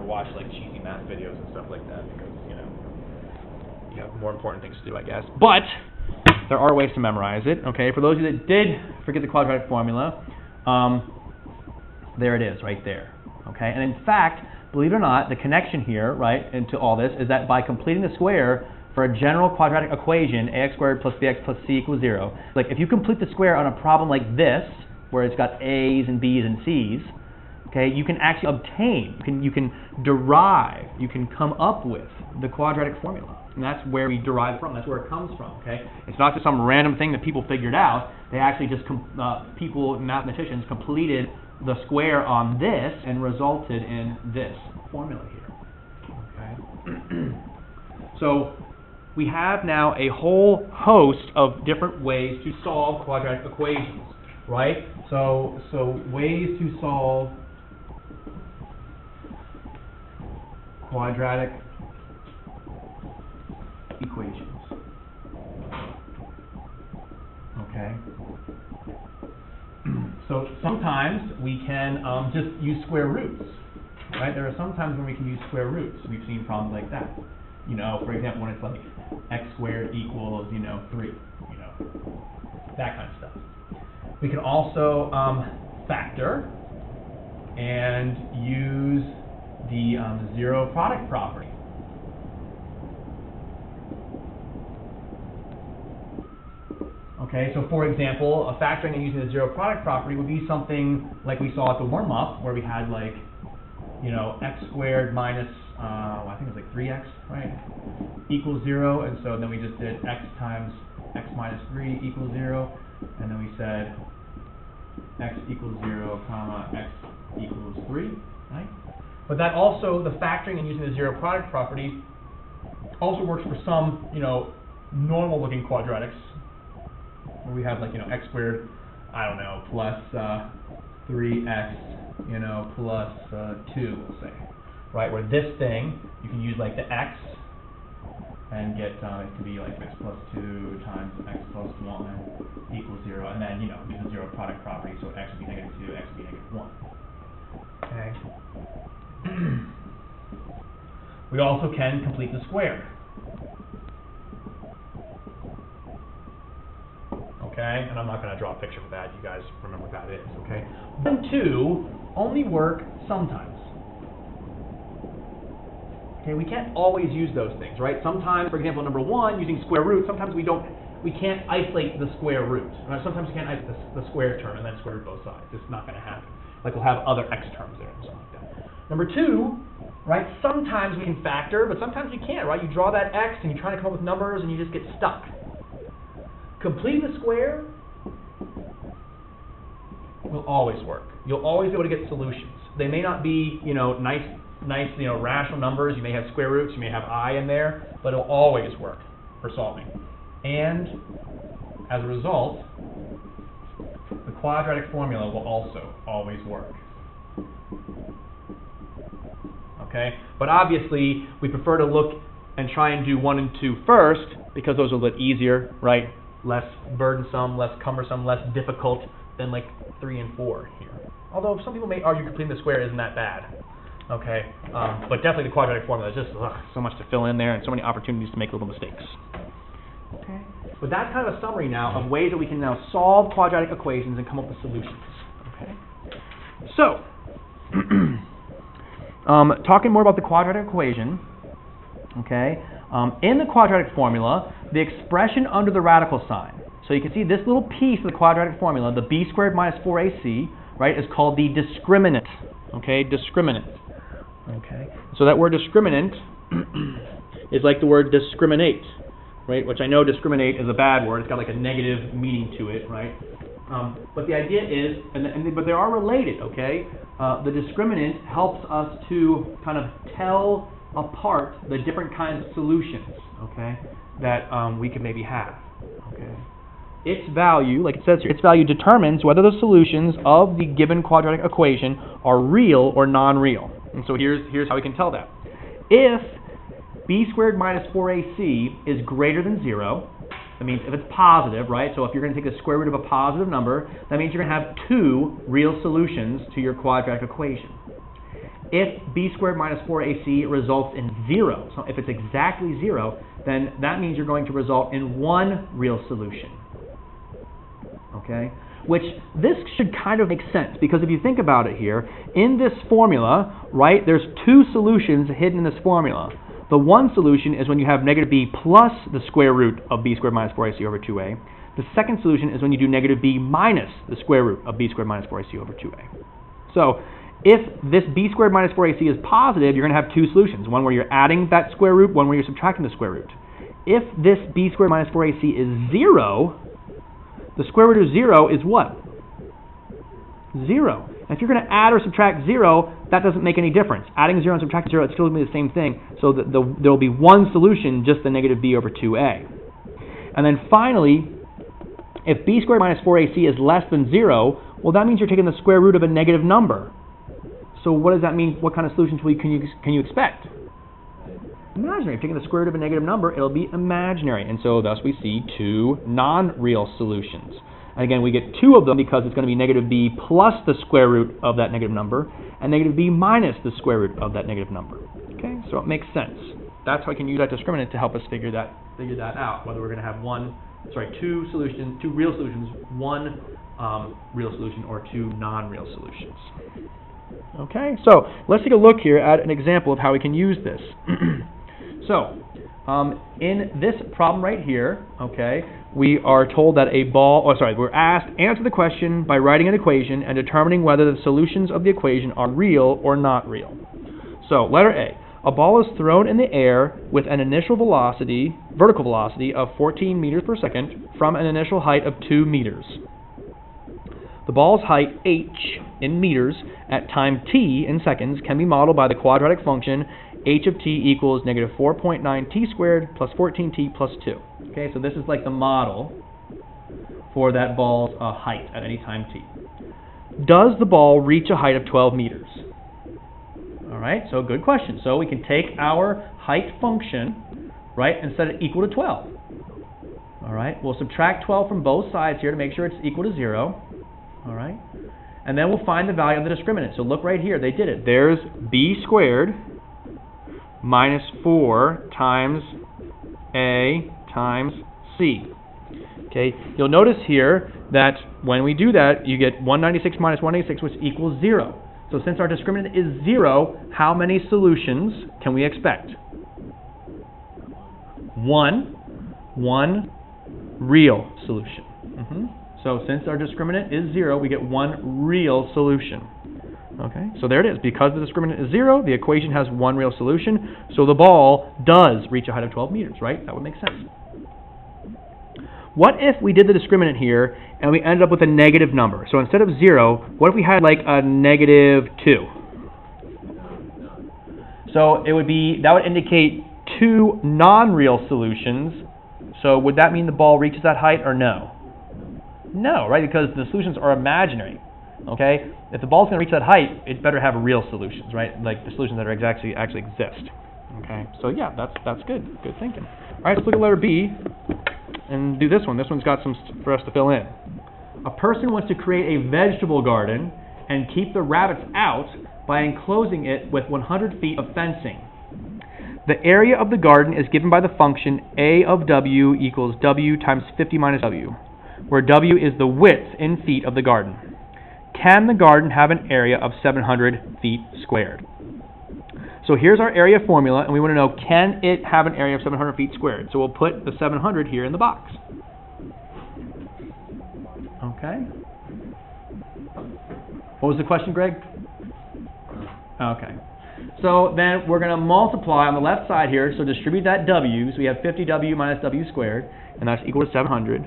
watch like cheesy math videos and stuff like that because, you know, you have more important things to do, I guess. But there are ways to memorize it, okay? For those of you that did forget the quadratic formula, there it is right there, okay? And in fact, believe it or not, the connection here, right, into all this is that by completing the square for a general quadratic equation, ax squared plus bx plus c equals 0, like if you complete the square on a problem like this, where it's got a's and b's and c's, okay, you can actually obtain, you can derive, you can come up with the quadratic formula. And that's where we derive it from, that's where it comes from, okay? It's not just some random thing that people figured out. They actually just, people, mathematicians, completed the square on this and resulted in this formula here, okay? So we have now a whole host of different ways to solve quadratic equations, right? So ways to solve quadratic equations, okay? So sometimes we can just use square roots, right? There are some times when we can use square roots. We've seen problems like that. You know, for example, when it's like x squared equals, you know, 3, you know, that kind of stuff. We can also factor and use the zero product property. Okay, so for example, factoring and using the zero product property would be something like we saw at the warm-up, where we had like, you know, x squared minus, I think it was like 3x, right, equals 0, and so then we just did x times x minus 3 equals 0, and then we said x equals 0, comma, x equals 3, right? But that also, the factoring and using the zero product property also works for some, you know, normal-looking quadratics, where we have like, you know, x squared, I don't know, plus 3x, you know, plus 2, we'll say, right? Where this thing, you can use like the x and get, it could be like x plus 2 times x plus 1 equals 0, and then, you know, use the zero product property, so x would be negative 2, x would be negative 1. Okay. We also can complete the square. Okay, and I'm not going to draw a picture for that. You guys remember what that is, okay? 1 and 2 only work sometimes. Okay, we can't always use those things, right? Sometimes, for example, number 1, using square root, sometimes we can't isolate the square root. Right? Sometimes we can't isolate the square term and then square root both sides. It's not going to happen. Like we'll have other x terms there and something like that. Number 2, right? Sometimes we can factor, but sometimes we can't, right? You draw that x and you're trying to come up with numbers and you just get stuck. Completing the square will always work. You'll always be able to get solutions. They may not be, you know, nice, you know, rational numbers. You may have square roots. You may have I in there, but it'll always work for solving. And as a result, the quadratic formula will also always work. Okay, but obviously we prefer to look and try and do 1 and 2 first because those are a little easier, right? Less burdensome, less cumbersome, less difficult than like 3 and 4 here. Although some people may argue completing the square isn't that bad. Okay, but definitely the quadratic formula is just so much to fill in there and so many opportunities to make little mistakes. Okay, but that's kind of a summary now of ways that we can now solve quadratic equations and come up with solutions. Okay, so talking more about the quadratic equation. Okay, in the quadratic formula, the expression under the radical sign. So you can see this little piece of the quadratic formula, the b squared minus 4ac, right, is called the discriminant. Okay, discriminant. Okay, so that word discriminant is like the word discriminate, right? Which I know discriminate is a bad word. It's got like a negative meaning to it, right? But the idea is, but they are related. Okay, the discriminant helps us to kind of tell apart the different kinds of solutions, okay, that we could maybe have. Okay, its value, like it says here, its value determines whether the solutions of the given quadratic equation are real or non-real. And so here's how we can tell that. If b squared minus 4ac is greater than 0, that means if it's positive, right? So if you're going to take the square root of a positive number, that means you're going to have 2 real solutions to your quadratic equation. if b squared minus 4ac results in 0, so if it's exactly 0, then that means you're going to result in one real solution. Okay? Which this should kind of make sense, because if you think about it here, in this formula, right, there's two solutions hidden in this formula. The one solution is when you have negative b plus the square root of b squared minus 4ac over 2a. The second solution is when you do negative b minus the square root of b squared minus 4ac over 2a. So if this b squared minus 4ac is positive, you're going to have two solutions. One where you're adding that square root, one where you're subtracting the square root. If this b squared minus 4ac is 0, the square root of 0 is what? 0. And if you're going to add or subtract 0, that doesn't make any difference. Adding 0 and subtracting 0, it's still going to be the same thing. So there will be one solution, just the negative b over 2a. And then finally, if b squared minus 4ac is less than 0, well, that means you're taking the square root of a negative number. So what does that mean? What kind of solutions can you expect? Imaginary. If you're taking the square root of a negative number, it'll be imaginary. And so thus we see two non-real solutions. And again, we get two of them because it's going to be negative b plus the square root of that negative number and negative b minus the square root of that negative number. Okay, so it makes sense. That's how I can use that discriminant to help us figure that out, whether we're going to have two real solutions, one real solution, or two non-real solutions. Okay, so let's take a look here at an example of how we can use this. So, in this problem right here, okay, we are told that we're asked, answer the question by writing an equation and determining whether the solutions of the equation are real or not real. So, letter A. A ball is thrown in the air with an initial vertical velocity of 14 meters per second from an initial height of 2 meters. The ball's height, h, in meters, at time t in seconds, can be modeled by the quadratic function h of t equals negative 4.9 t squared plus 14t plus 2. Okay, so this is like the model for that ball's height at any time t. Does the ball reach a height of 12 meters? All right, so good question. So we can take our height function, right, and set it equal to 12. All right, we'll subtract 12 from both sides here to make sure it's equal to 0. All right, and then we'll find the value of the discriminant. So look right here, they did it. There's b squared minus 4 times a times c. Okay, you'll notice here that when we do that, you get 196 minus 186, which equals 0. So since our discriminant is 0, how many solutions can we expect? One real solution. So since our discriminant is 0, we get one real solution. Okay, so there it is. Because the discriminant is 0, the equation has one real solution. So the ball does reach a height of 12 meters, right? That would make sense. What if we did the discriminant here and we ended up with a negative number? So instead of 0, what if we had like a negative 2? So that would indicate two non-real solutions. So would that mean the ball reaches that height or no? No, right? Because the solutions are imaginary. Okay? If the ball's going to reach that height, it better have real solutions, right? Like the solutions that are actually exist. Okay? So yeah, that's good. Good thinking. All right, let's look at letter B and do this one. This one's got some for us to fill in. A person wants to create a vegetable garden and keep the rabbits out by enclosing it with 100 feet of fencing. The area of the garden is given by the function a of w equals w times 50 minus w, where w is the width in feet of the garden. Can the garden have an area of 700 feet squared? So here's our area formula, and we want to know, can it have an area of 700 feet squared? So we'll put the 700 here in the box. Okay. What was the question, Greg? Okay. So then we're going to multiply on the left side here, so distribute that w. So we have 50w minus w squared, and that's equal to 700.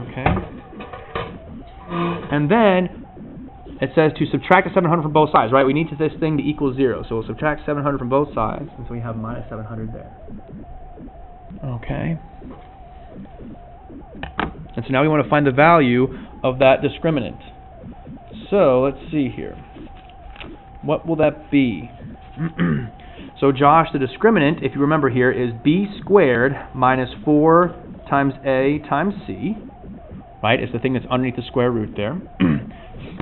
Okay. And then it says to subtract the 700 from both sides, right? We need this thing to equal 0. So we'll subtract 700 from both sides, and so we have minus 700 there. Okay. And so now we want to find the value of that discriminant. So let's see here. What will that be? So Josh, the discriminant, if you remember here, is b squared minus 4 times a times c. Right? It's the thing that's underneath the square root there.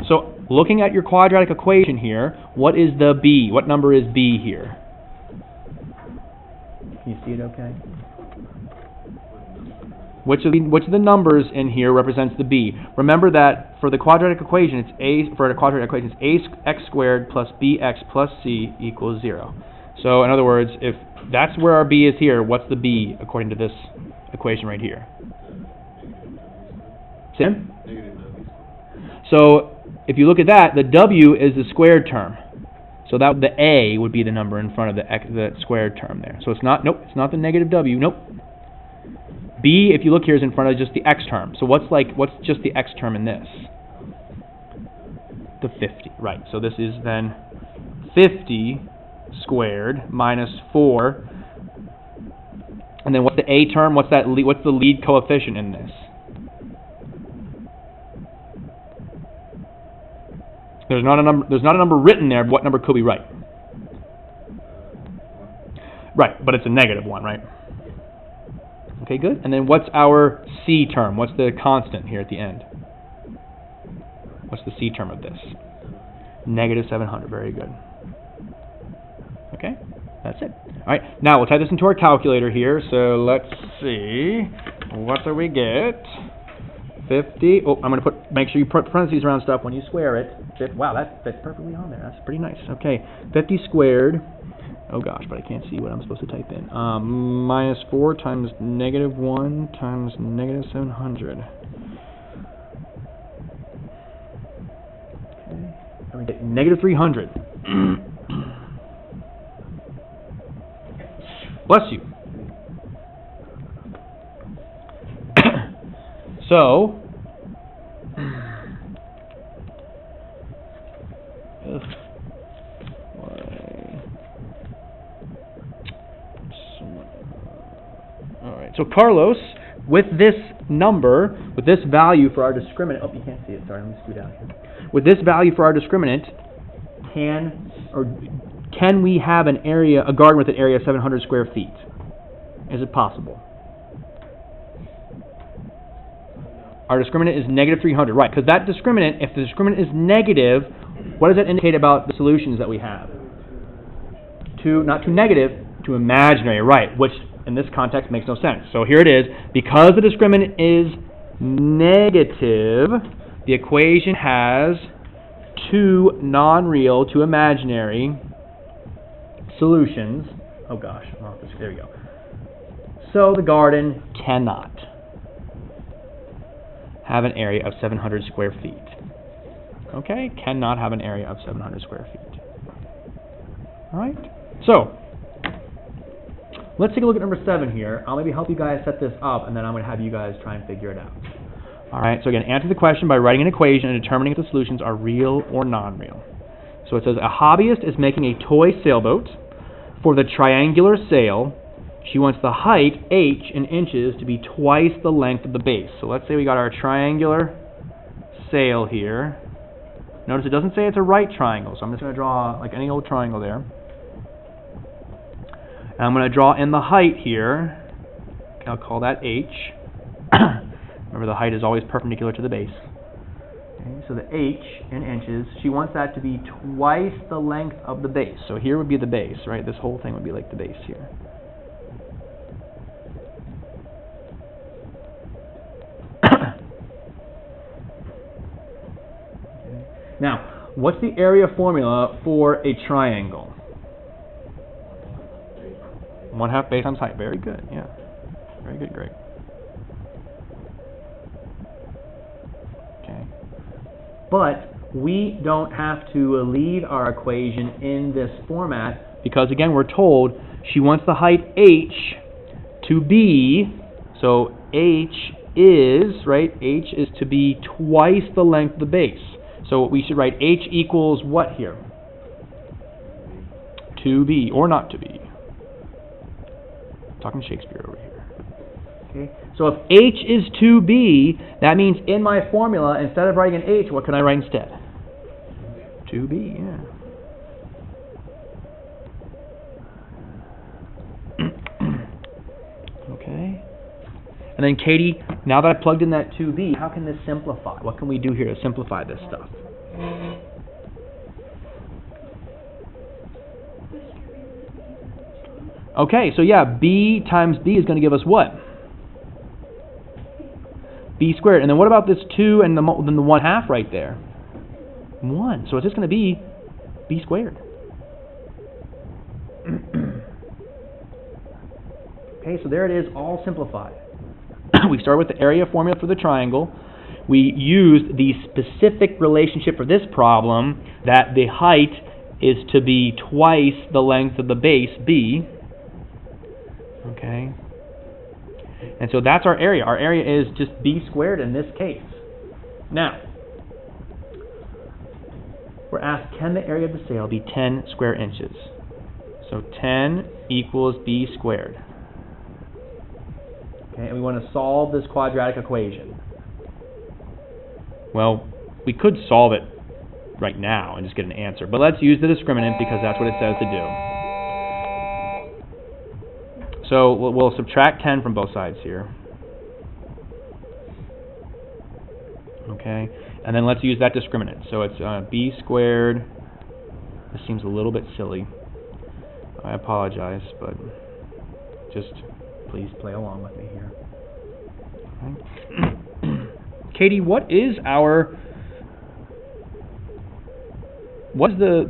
So looking at your quadratic equation here, what is the b? What number is b here? Can you see it okay? Which of the numbers in here represents the b? Remember that for the quadratic equation, it's ax squared plus bx plus c equals 0. So in other words, if that's where our b is here, what's the b according to this equation right here? Sam? So if you look at that, the w is the squared term. So that the a would be the number in front of the squared term there. So it's not, nope, it's not the negative w, nope. B, if you look here, is in front of just the x term. So what's just the x term in this? The 50, right. So this is then 50 squared minus 4. And then what's the a term? What's the lead coefficient in this? There's not a number written there, but what number could be right? Right, but it's a negative one, right? Okay, good. And then what's our c term? What's the constant here at the end? What's the c term of this? Negative 700. Very good. Okay, that's it. All right, now we'll type this into our calculator here. So let's see. What do we get? 50. Oh, I'm going to make sure you put parentheses around stuff when you square it. Wow, that fits perfectly on there. That's pretty nice. Okay, 50 squared. Oh gosh, but I can't see what I'm supposed to type in. Minus 4 times negative 1 times negative 700. Okay, and we get negative 300. Bless you. So, so Carlos, with this number, with this value for our discriminant, oh, you can't see it, sorry, let me scoot out here. With this value for our discriminant, can we have a garden with an area of 700 square feet? Is it possible? Our discriminant is negative 300, right, because that discriminant, if the discriminant is negative, what does that indicate about the solutions that we have? Not to negative, to imaginary, right, which in this context makes no sense. So here it is. Because the discriminant is negative, the equation has two non-real, two imaginary solutions. Oh gosh, there we go. So the garden cannot have an area of 700 square feet. Okay, cannot have an area of 700 square feet. All right, so let's take a look at number 7 here. I'll maybe help you guys set this up, and then I'm going to have you guys try and figure it out. All right, so again, answer the question by writing an equation and determining if the solutions are real or non-real. So it says, a hobbyist is making a toy sailboat for the triangular sail. She wants the height, h, in inches, to be twice the length of the base. So let's say we got our triangular sail here. Notice it doesn't say it's a right triangle, so I'm just going to draw like any old triangle there. And I'm going to draw in the height here. Okay, I'll call that h. Remember, the height is always perpendicular to the base. Okay, so the h in inches, she wants that to be twice the length of the base. So here would be the base, right? This whole thing would be like the base here. Now, what's the area formula for a triangle? 1/2 base times height. Very good, yeah. Very good, Greg. Okay. But we don't have to leave our equation in this format because, again, we're told she wants the height h to be, so h is, right, h is to be twice the length of the base. So we should write h equals what here? 2b, or not to be. Talking Shakespeare over here. Okay. So if h is 2b, that means in my formula, instead of writing an h, what can I write instead? 2b, yeah. Okay. And then Katie, now that I plugged in that 2b, how can this simplify? What can we do here to simplify this stuff? Okay, so yeah, b times b is going to give us what? B squared. And then what about this 2 and then the 1/2 right there? 1. So it's just going to be b squared. Okay, so there it is, all simplified. We start with the area formula for the triangle. We used the specific relationship for this problem that the height is to be twice the length of the base, b. Okay. And so that's our area. Our area is just b squared in this case. Now, we're asked, can the area of the sail be 10 square inches? So 10 equals b squared. Okay, and we want to solve this quadratic equation. Well, we could solve it right now and just get an answer, but let's use the discriminant because that's what it says to do. So we'll subtract 10 from both sides here. Okay, and then let's use that discriminant. So it's b squared. This seems a little bit silly. I apologize, but just please play along with me here. Okay. Katie, what is the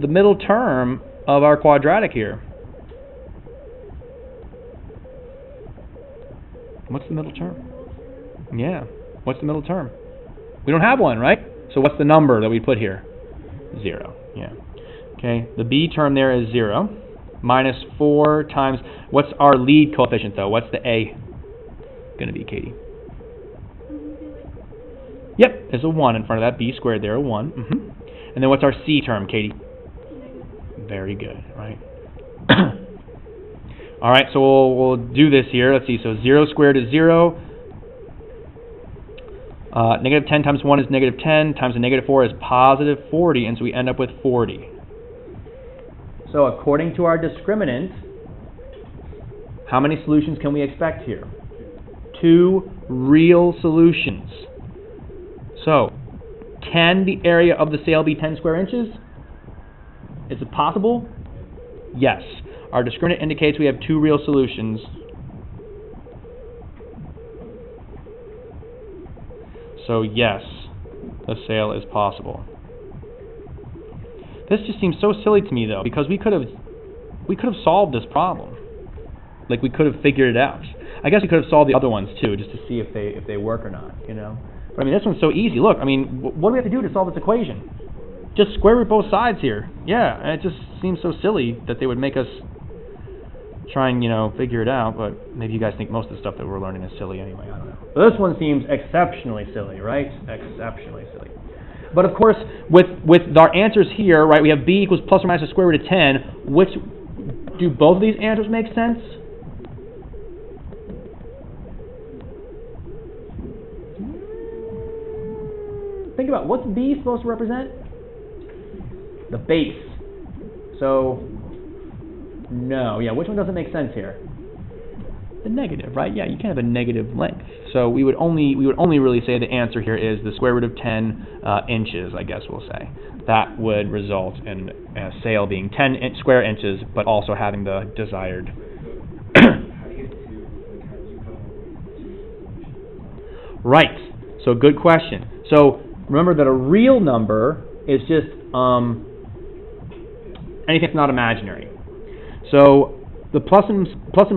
middle term of our quadratic here? What's the middle term? Yeah, what's the middle term? We don't have one, right? So what's the number that we put here? 0, yeah. Okay, the b term there is 0. Minus 4 times, what's our lead coefficient though? What's the a going to be, Katie? Yep, there's a 1 in front of that, b squared there, a 1. And then what's our c term, Katie? Very good, right? All right, so we'll do this here. Let's see, so 0 squared is 0. Negative 10 times 1 is negative 10, times a negative 4 is positive 40, and so we end up with 40. So according to our discriminant, how many solutions can we expect here? 2 real solutions. So, can the area of the sail be 10 square inches? Is it possible? Yes. Our discriminant indicates we have 2 real solutions. So yes, the sail is possible. This just seems so silly to me though, because we could have solved this problem. Like we could have figured it out. I guess we could have solved the other ones too, just to see if they work or not, you know. But I mean, this one's so easy. Look, I mean, what do we have to do to solve this equation? Just square root both sides here. Yeah, and it just seems so silly that they would make us try and, you know, figure it out, but maybe you guys think most of the stuff that we're learning is silly anyway, I don't know. But this one seems exceptionally silly, right? Exceptionally silly. But of course, with our answers here, right, we have b equals plus or minus the square root of 10, which, do both of these answers make sense? Think about, what's b supposed to represent? The base. So, no, yeah, which one doesn't make sense here? The negative, right? Yeah, you can't have a negative length. So we would only really say the answer here is the square root of 10 inches, I guess we'll say. That would result in a sail being 10 square inches, but also having the desired. Right. So good question. So remember that a real number is just anything that's not imaginary. So the plus and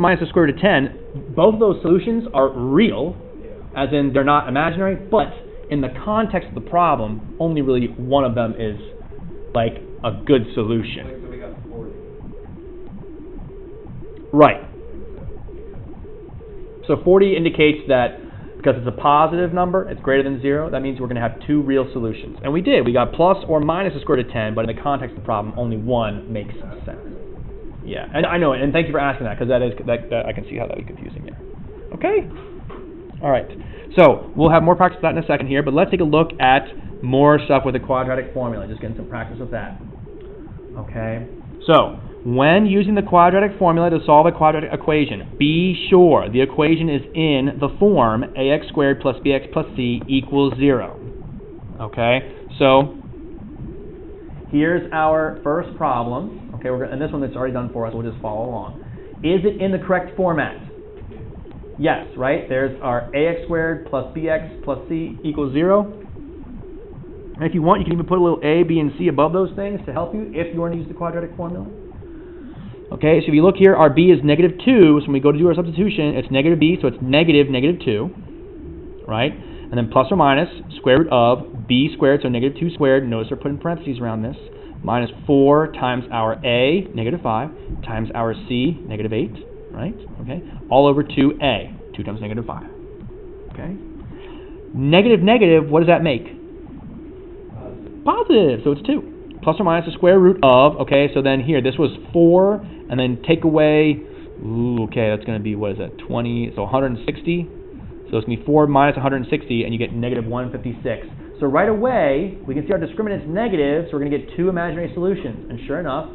minus the square root of 10, both of those solutions are real, as in they're not imaginary, but in the context of the problem, only really one of them is like a good solution. So we got 40. Right. So 40 indicates that because it's a positive number, it's greater than 0, that means we're going to have 2 real solutions. And we did. We got plus or minus the square root of 10, but in the context of the problem, only one makes sense. Yeah, and I know it, and thank you for asking that, because that I can see how that would be confusing there. Okay? All right. So we'll have more practice with that in a second here, but let's take a look at more stuff with the quadratic formula, just getting some practice with that. Okay? So, when using the quadratic formula to solve a quadratic equation, be sure the equation is in the form ax squared plus bx plus c equals 0. Okay? So, here's our first problem. Okay, and this one that's already done for us, we'll just follow along. Is it in the correct format? Yes, right? There's our ax squared plus bx plus c equals 0. And if you want, you can even put a little a, b, and c above those things to help you if you want to use the quadratic formula. Okay, so if you look here, our b is negative 2, so when we go to do our substitution, it's negative b, so it's negative 2, right? And then plus or minus square root of b squared, so negative 2 squared, notice we're putting parentheses around this, minus 4 times our a, negative 5, times our c, negative 8, right? Okay, all over 2a, 2 times negative 5, okay? Negative, what does that make? Positive, so it's 2. Plus or minus the square root of, okay, so then here, this was 4, and then take away, okay, that's going to be, what is that, 20, so 160. So it's going to be 4 minus 160, and you get negative 156. So right away, we can see our discriminant's negative, so we're going to get 2 imaginary solutions. And sure enough,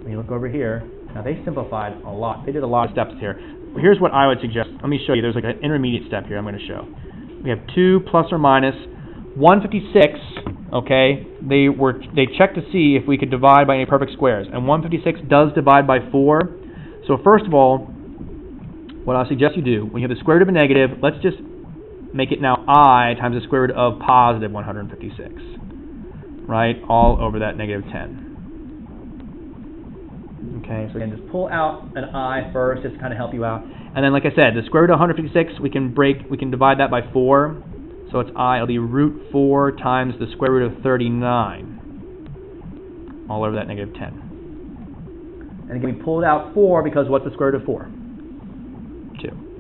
when you look over here, now they simplified a lot. They did a lot of steps here. Here's what I would suggest. Let me show you. There's like an intermediate step here I'm going to show. We have 2 plus or minus 156, okay, they checked to see if we could divide by any perfect squares, and 156 does divide by 4. So first of all, what I suggest you do, when you have the square root of a negative, let's just make it now I times the square root of positive 156, right, all over that negative 10. Okay, so again, just pull out an I first just to kind of help you out. And then, like I said, the square root of 156, we can divide that by 4. So it's I, it'll be root 4 times the square root of 39, all over that negative 10. And again, we pulled out 4 because what's the square root of 4? 2.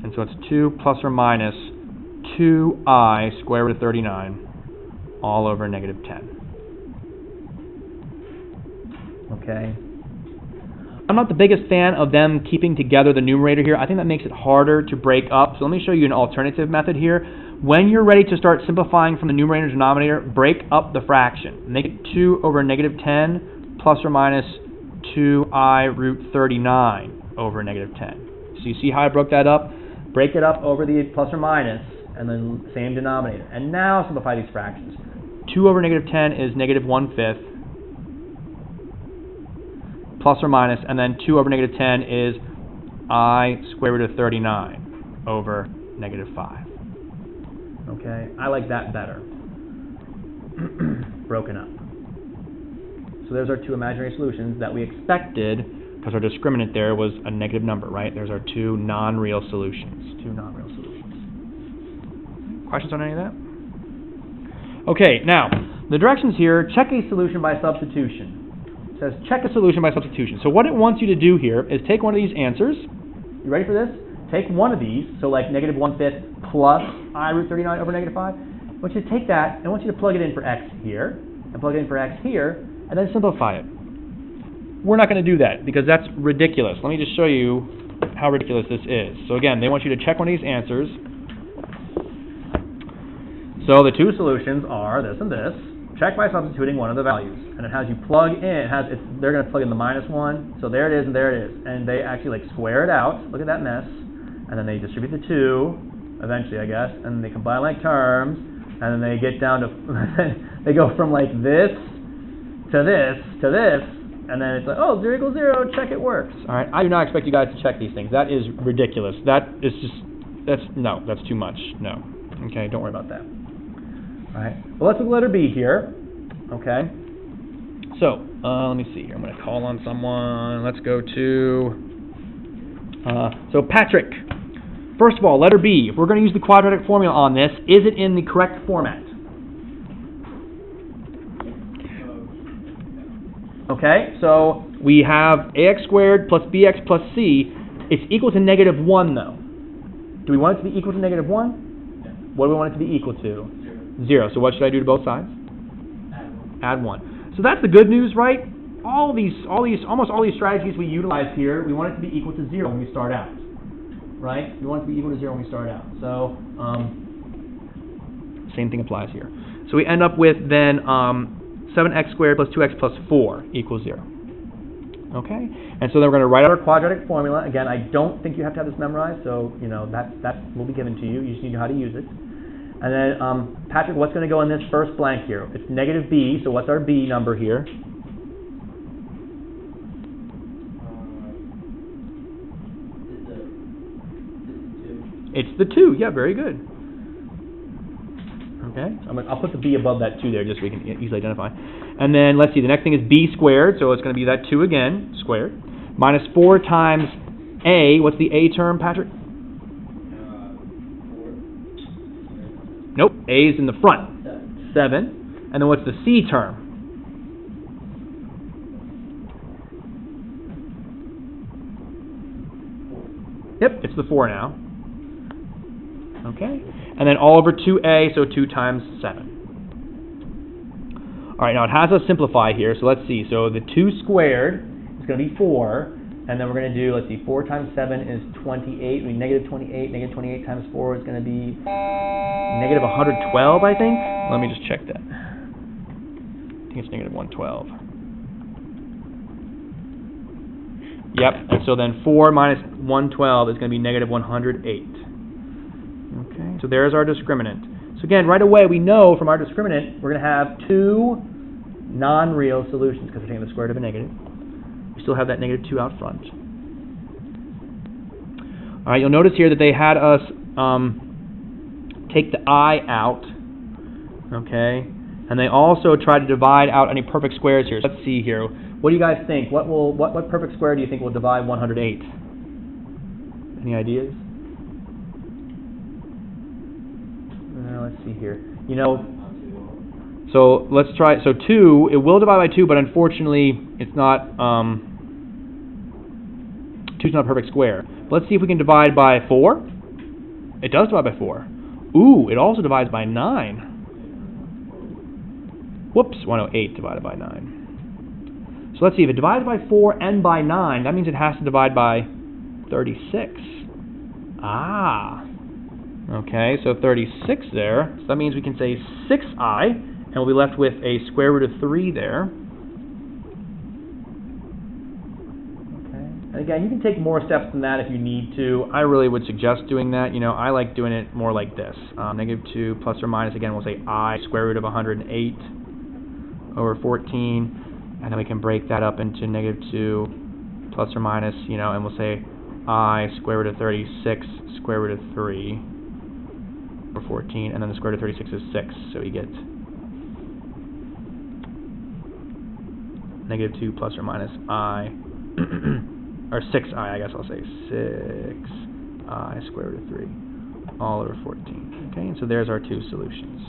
And so it's 2 plus or minus 2i square root of 39, all over negative 10. Okay. I'm not the biggest fan of them keeping together the numerator here. I think that makes it harder to break up. So let me show you an alternative method here. When you're ready to start simplifying from the numerator and denominator, break up the fraction. Make it 2 over negative 10 plus or minus 2i root 39 over negative 10. So you see how I broke that up? Break it up over the plus or minus, and then same denominator. And now simplify these fractions. 2 over negative 10 is negative 1/5, plus or minus, and then 2 over negative 10 is I square root of 39 over negative 5. Okay, I like that better. Broken up. So there's our 2 imaginary solutions that we expected, because our discriminant there was a negative number, right? There's our 2 non-real solutions. 2 non-real solutions. Questions on any of that? Okay, now, the directions here, check a solution by substitution. It says check a solution by substitution. So what it wants you to do here is take one of these answers. You ready for this? Take one of these, so like negative 1/5 plus I root 39 over negative 5. I want you to take that, and I want you to plug it in for x here, and plug it in for x here, and then simplify it. We're not going to do that, because that's ridiculous. Let me just show you how ridiculous this is. So again, they want you to check one of these answers. So the 2 solutions are this and this. Check by substituting one of the values. And it has you plug in, they're going to plug in the -1, so there it is and there it is. And they actually like square it out. Look at that mess. And then they distribute the 2, eventually I guess, and they combine like terms, and then they get down to, they go from like this to this to this, and then it's like, oh, 0 equals 0, check it works. All right, I do not expect you guys to check these things. That is ridiculous. That is just, that's too much. No. Okay, don't worry about that. All right, well, let's look at letter B here. Okay, so let me see here. I'm going to call on someone. Let's go to, so Patrick. First of all, letter B, if we're going to use the quadratic formula on this, is it in the correct format? Okay, so we have ax squared plus bx plus c. It's equal to -1, though. Do we want it to be equal to -1? What do we want it to be equal to? 0. So what should I do to both sides? Add 1. So that's the good news, right? Almost all these strategies we utilize here, we want it to be equal to 0 when we start out. Right? We want it to be equal to 0 when we start out. So, same thing applies here. So we end up with then 7x squared plus 2x plus 4 equals 0. Okay? And so then we're going to write out our quadratic formula. Again, I don't think you have to have this memorized, so you know that will be given to you. You just need to know how to use it. And then, Patrick, what's going to go in this first blank here? It's negative b, so what's our b number here? It's the 2. Yeah, very good. Okay, so I'll put the b above that 2 there just so we can easily identify. And then let's see, the next thing is b squared, so it's going to be that 2 again, squared. Minus 4 times a, what's the a term, Patrick? 4. Nope, a is in the front. 7. And then what's the c term? Yep, it's the 4 now. Okay, and then all over 2a, so 2 times 7. All right, now it has us simplify here, so let's see. So the 2 squared is going to be 4, and then we're going to do, let's see, 4 times 7 is 28. We negative 28. Negative 28 times 4 is going to be negative 112, I think. Let me just check that. I think it's negative 112. Yep, and so then 4 minus 112 is going to be negative 108. Okay, so there's our discriminant. So again, right away we know from our discriminant we're going to have 2 non-real solutions because we're taking the square root of a negative. We still have that negative 2 out front. All right, you'll notice here that they had us take the I out, okay, and they also tried to divide out any perfect squares here. So let's see here. What do you guys think? What perfect square do you think will divide 108? Any ideas? Let's see here. You know, so let's try. So 2, it will divide by 2, but unfortunately, it's not. 2 is not a perfect square. But let's see if we can divide by 4. It does divide by 4. Ooh, it also divides by 9. Whoops, 108 divided by 9. So let's see, if it divides by 4 and by 9, that means it has to divide by 36. Ah. Okay, so 36 there. So that means we can say 6i, and we'll be left with a square root of 3 there. Okay. And again, you can take more steps than that if you need to. I really would suggest doing that. You know, I like doing it more like this. Negative 2 plus or minus, again, we'll say I, square root of 108 over 14. And then we can break that up into negative 2 plus or minus, you know, and we'll say I square root of 36 square root of 3 over 14, and then the square root of 36 is 6, so we get negative 2 plus or minus I, or 6i, I guess I'll say 6i square root of 3 all over 14. Okay, and so there's our 2 solutions.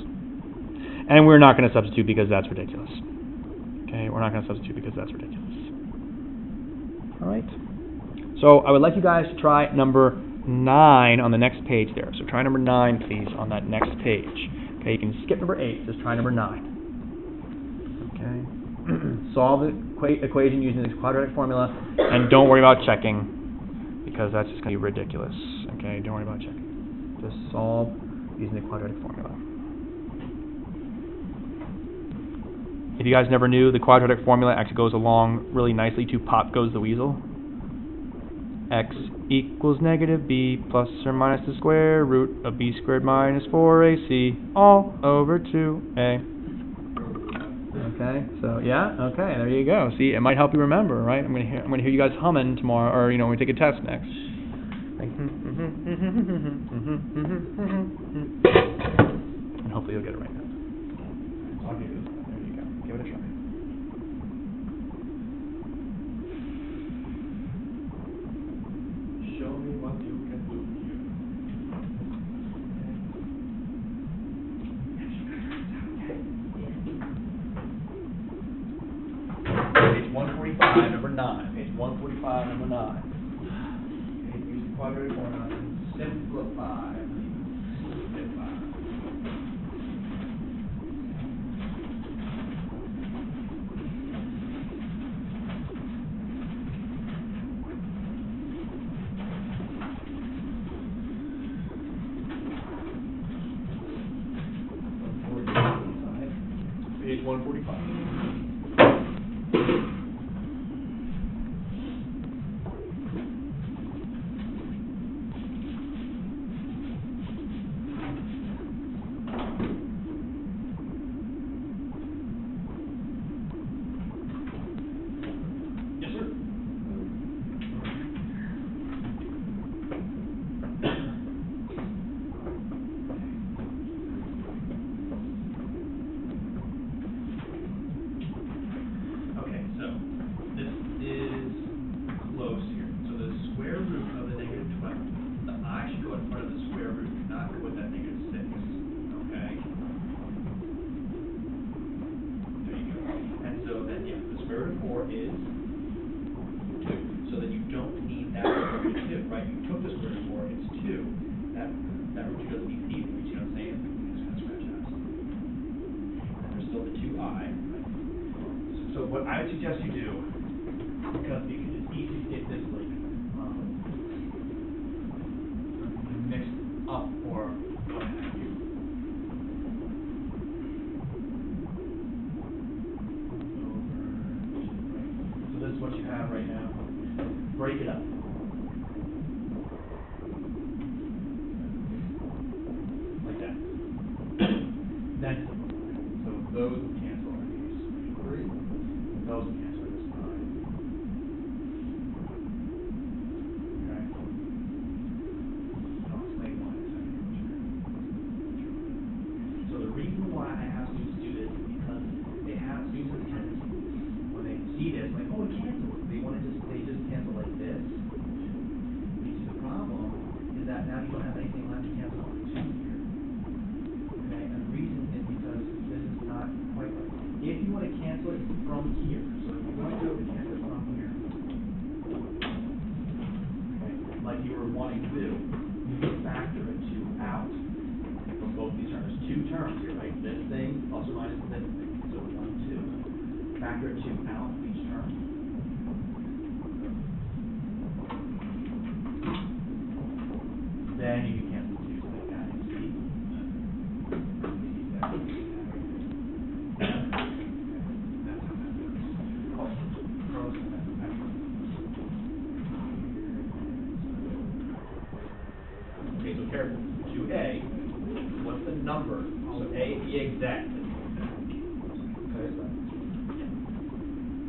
And we're not going to substitute because that's ridiculous. Okay, we're not going to substitute because that's ridiculous. All right. So I would like you guys to try number 9 on the next page there. So try number 9, please, on that next page. Okay, you can skip number 8. Just try number 9. Okay. Solve the equation using this quadratic formula, and don't worry about checking because that's just going to be ridiculous. Okay, don't worry about checking. Just solve using the quadratic formula. If you guys never knew, the quadratic formula actually goes along really nicely to pop goes the weasel. X equals negative b plus or minus the square root of b squared minus 4ac all over 2a. Okay, so yeah, okay, there you go. See, it might help you remember, right? I'm gonna hear you guys humming tomorrow, or you know, when we take a test next. And hopefully you'll get it right now. There you go. Give it a try. Show me what you can do here. Page 145, number 9. Page 145, number 9. Okay, use the quadratic formula and simplify. Page 145. is 2. So then you don't need that root of 2, right? You took the square root of 4, it's 2. That root 2 doesn't need to be there, you know what I'm saying? You just kind of scratch out. And there's still the 2I, right? So what I would suggest you do, because it's easy to get this like mixed up or what have you. So this is what you have right now. Break it up. Like that. Then so those will cancel on these 3. Those will cancel on this 5. Okay. I'll explain why in a second. So the reason why I have students do this is because they have students have a tendency when they see this, like, oh, it cancels. They just cancel like this. You see the problem is that now you don't have anything left to cancel on 2 here. Okay, and the reason is because this is not quite right. If you want to cancel it from here, so if you want to do it, cancel it from here. Okay, like you were wanting to do, you need to factor a 2 out from both these terms. There's 2 terms here, right? This thing plus or minus this thing. So 1, 2. Factor a 2 out of each term. Then you can cancel 2 like that, you see? That's how that goes. Okay, so careful. 2A, what's the number? So A, be exact. Okay, so.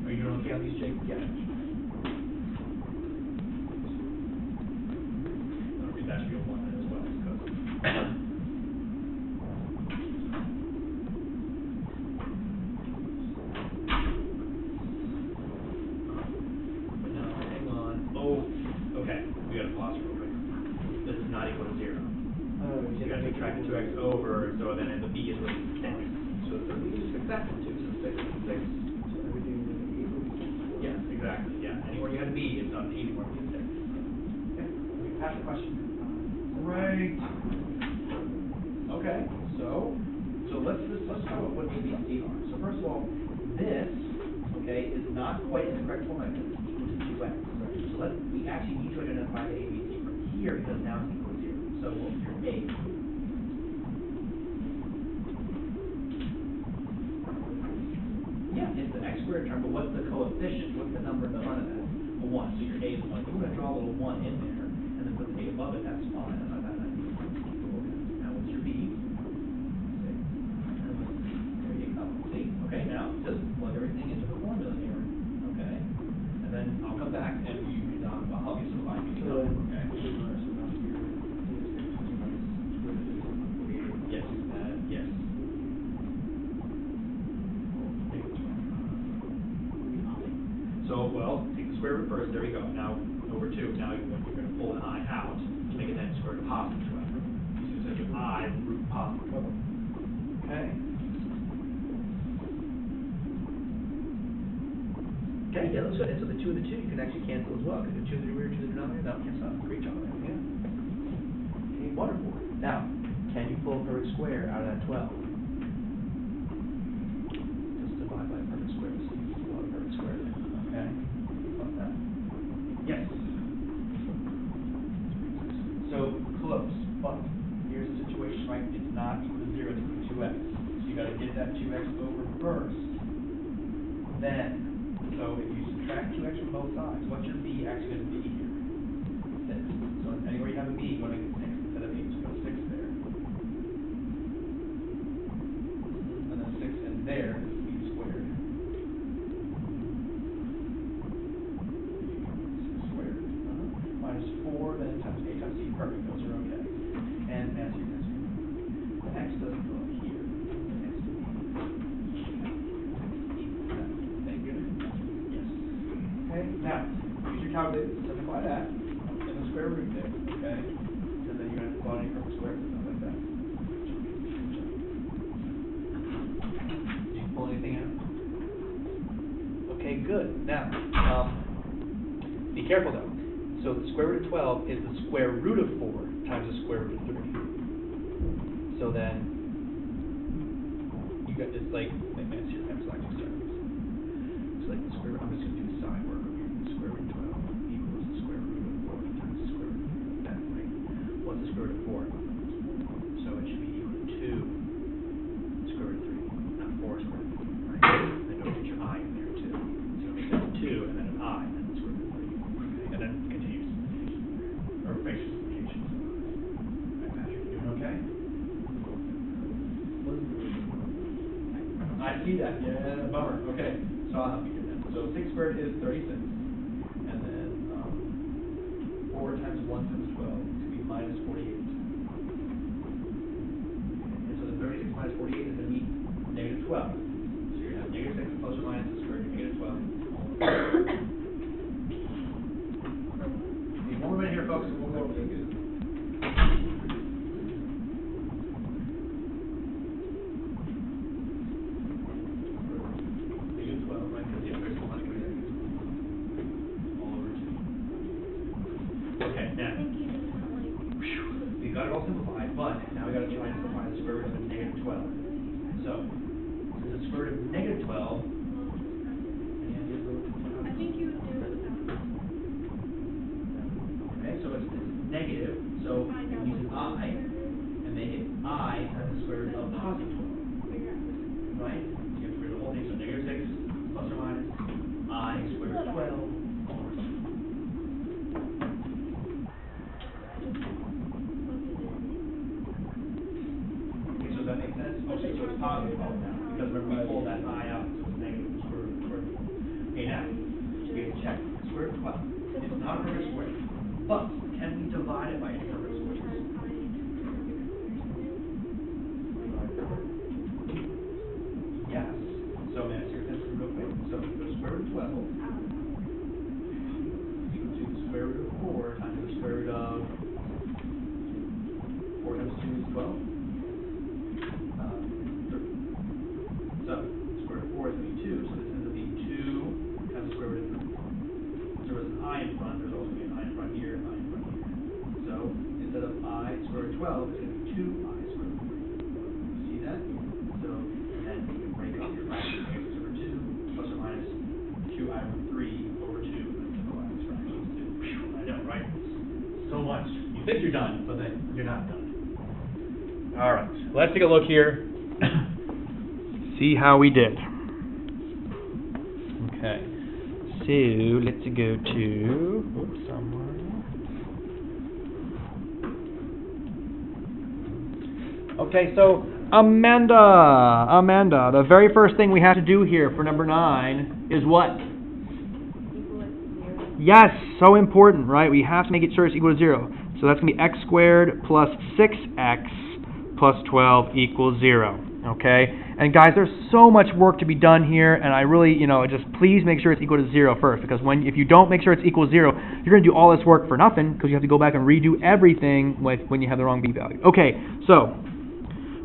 Are you doing okay on these, Jake? Yeah. That should be a 1 then as well. No, hang on. Oh, okay. We got to pause real quick. This is not equal to 0. So you got to subtract 2x over, so then the b is really 6. So we just fix that one too. So 6 and 6. So everything is equal. Yeah, exactly. Yeah. Anywhere you had a b, it's not an 8 anymore, it's 6. Okay. We pass the question. Right. Okay. So let's talk about what A, B, and C are. So first of all, this is not quite in the correct format because it's equal to 2x. So we actually need to identify the A, B, C from here because now it's equal to 0. So what's your A? Yeah, it's the x squared term, but what's the coefficient? What's the number in the front of that? A 1. So your A is 1. If you want to draw a little 1 in there and then put the A above it, that's fine. That's not that bad. Now what's your B? 6. There you go. See? Okay, now just plug everything into the formula here. Okay? And then I'll come back and you can I'll give some advice. Okay? Yes. Yes. So, well, take the square root first. There you go. Now, over 2. Now, you're going to pull an I out to make it then square root of positive 12. So, you have I root positive 12. Okay. Okay, yeah, that's good. And so the 2 and the 2 you can actually cancel as well. Because the 2 in the numerator, 2 in the denominator, that'll cancel out. Great job there. Yeah. Okay, wonderful. Now, can you pull a perfect square out of that 12? Just divide by a perfect square. So you can pull out a perfect square there. Okay? Like that. Yes. So close, but here's the situation, right? It's not equal to 0, it's equal to 2x. So you got to get that 2x over first. Then, so if you subtract 2x from both sides, what's your b actually going to be here? 6. So anywhere you have a b, you're going to get 6 instead of 8. So you got 6 there. And then 6 in there is b squared. Minus 4, then times a times c. Perfect. Those are okay. And answer. The x doesn't go up here. The x to be. Thank you. Yes. Okay. Now, use your calculator. Simplify that. And the square root there. Okay. And then you're going to plot any perfect square. Stuff like that. Did you pull anything out? Okay. Okay, good. Now, be careful though. So the square root of 12 is the square root of 4 times the square root of 3. So then, you got this like man, here, I'm just actually starting this. It's like the square root, I'm just going to do sine work over here. The square root of 12 equals the square root of 4 times the square root of that, right? What's the square root of 4? So it should be equal to 2 square root of 3, not 4 square root of 3, right? Then don't get your I in there too. So it makes that 2 and then an I and then the square root of 3. Okay? And then continues or fractions multiplication. Right, Patrick, you doing okay? I see that. Yeah, bummer. Okay, so I'll help you get that. So 6 squared is 36, and then 4 times 1 times 12 is going to be minus 48. And so the 36 minus 48 is going to be negative 12. So you're going to have negative 6 plus or minus the square root of negative 12. Need one more minute here, folks, and we'll go over this. But now we got to try and simplify the square root of negative 12. So, this is the square root of negative 12. I think you would do it without. Okay, so it's negative. So you use an I and make it I times the square root of positive 12. Right? So you have to rid of the whole thing. So negative 6 plus or minus I square root of 12. Does that make sense? Okay, so it's positive all now. Because remember, we pulled that I out, so it's negative square root of 12. Okay, now, you have to check. Square root of 12. It's not a perfect square. But, can we divide it by any perfect squares? Yes. So, man, let's hear this real quick. So, the square root of 12 equal to the square root of 4 times the square root of 4 times 2 is 12. So, square root of 4 is going to be 2, so this ends up being 2 times the square root of 3. There was an I in front, there's also going to be an I in front here, and I in front here. So, instead of I square root of 12, it's going to be 2I square root of 3. See that? So, and then you can break up your fractions, x over 2, plus or minus 2I over 3 over 2, and then simplify these fractions too. I know, right? So much. You think you're done, but then you're not done. All right, let's take a look here. See how we did. Okay, so let's go to somewhere. Okay, so Amanda, the very first thing we have to do here for number 9 is what? Yes, so important, right? We have to make it sure it's equal to 0. So that's going to be x squared plus 6x plus 12 equals 0. Okay, and guys, there's so much work to be done here, and I really, just please make sure it's equal to 0 first, because if you don't make sure it's equal to 0, you're going to do all this work for nothing, because you have to go back and redo everything when you have the wrong b value. Okay, so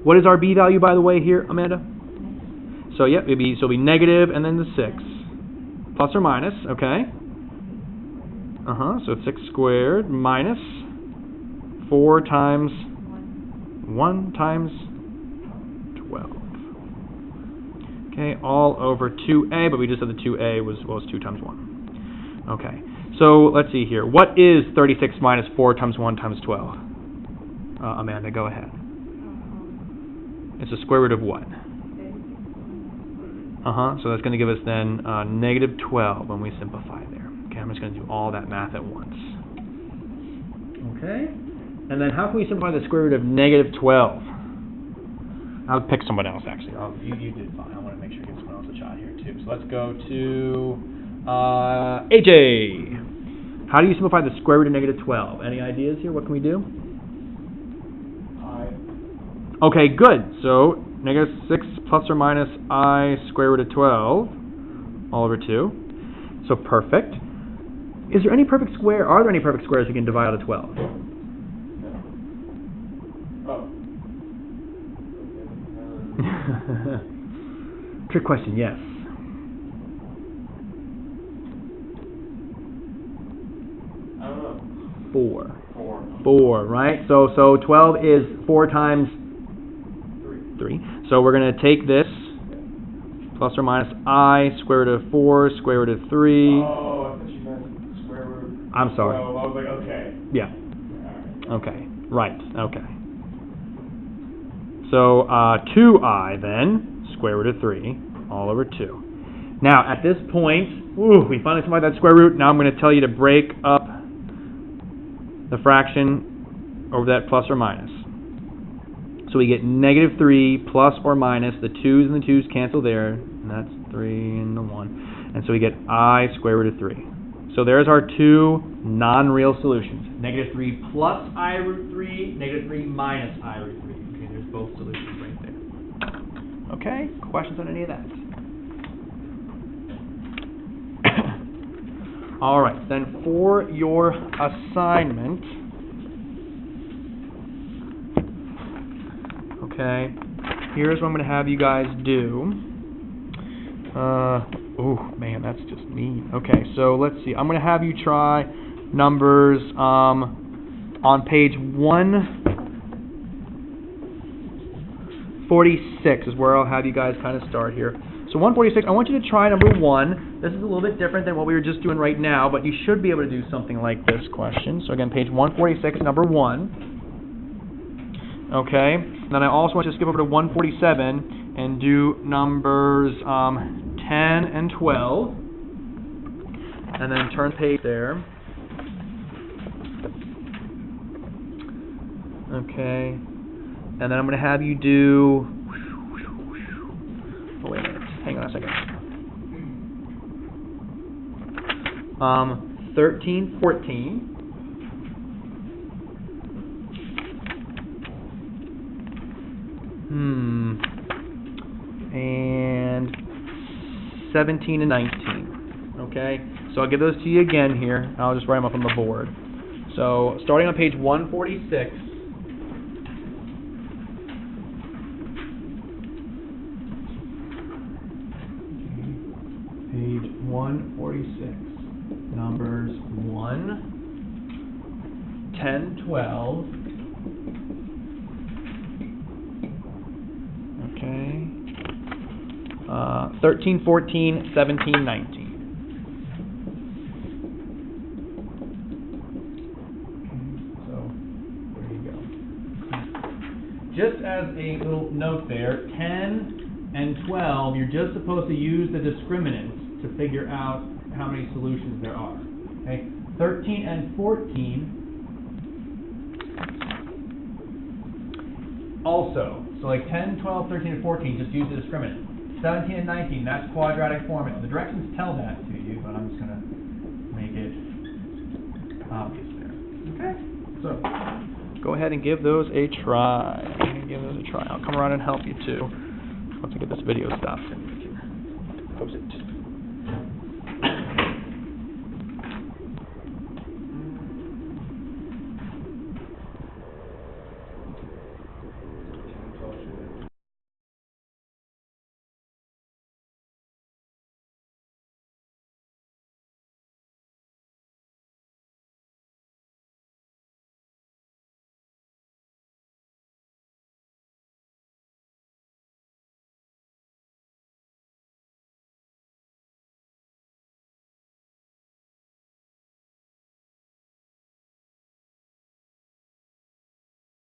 what is our b value, by the way, here, Amanda? So yep, it'll be negative and then the 6 plus or minus. Okay. So it's 6 squared minus 4 times 1 times 12. Okay, all over 2a, but we just said the 2a was 2 times 1. Okay, so let's see here. What is 36 minus 4 times 1 times 12? Amanda, go ahead. It's the square root of what? So that's going to give us then negative 12 when we simplify there. Okay, I'm just going to do all that math at once. Okay, and then how can we simplify the square root of negative 12? I'll pick someone else, actually. You did fine. I want to make sure you give someone else a shot here, too. So let's go to AJ. How do you simplify the square root of negative 12? Any ideas here? What can we do? I. Okay, good. So negative 6 plus or minus I square root of 12 all over 2. So perfect. Is there any perfect square? Are there any perfect squares we can divide out of 12? Trick question, yes. I don't know. 4. 4. 4, right? So 12 is 4 times 3. So we're going to take this, plus or minus I, square root of 4, square root of 3. Oh, I thought you meant square root. I'm sorry. Oh, I was like, okay. Yeah. All right. Okay. Right. Okay. So 2I then, square root of 3, all over 2. Now, at this point, we finally come out that square root. Now I'm going to tell you to break up the fraction over that plus or minus. So we get negative 3 plus or minus. The 2's and the 2's cancel there. And that's 3 and the 1. And so we get I square root of 3. So there's our two non-real solutions. Negative 3 plus I root 3, negative 3 minus I root 3. Okay, there's both solutions right there. Okay, questions on any of that? All right, then for your assignment, okay, here's what I'm going to have you guys do. Oh, man, that's just mean. Okay, so let's see. I'm going to have you try numbers on page 146 is where I'll have you guys kind of start here. So 146, I want you to try number 1. This is a little bit different than what we were just doing right now, but you should be able to do something like this question. So again, page 146, number 1. Okay, then I also want you to skip over to 147 and do numbers 10 and 12. And then turn page there. Okay, and then I'm going to have you do... Oh, wait a minute. Hang on a second. 13, 14. And 17 and 19. Okay? So I'll give those to you again here. And I'll just write them up on the board. So starting on page 146. Page 146, numbers 1, 10, 12, okay, 13, 14, 17, 19. Okay, so there you go. Just as a little note there, 10 and 12, you're just supposed to use the discriminant to figure out how many solutions there are. Okay, 13 and 14 also. So like 10, 12, 13, and 14, just use the discriminant. 17 and 19, that's quadratic formula. The directions tell that to you, but I'm just going to make it obvious there. Okay, so go ahead and give those a try. I'll come around and help you too once I get this video stopped and we can post it.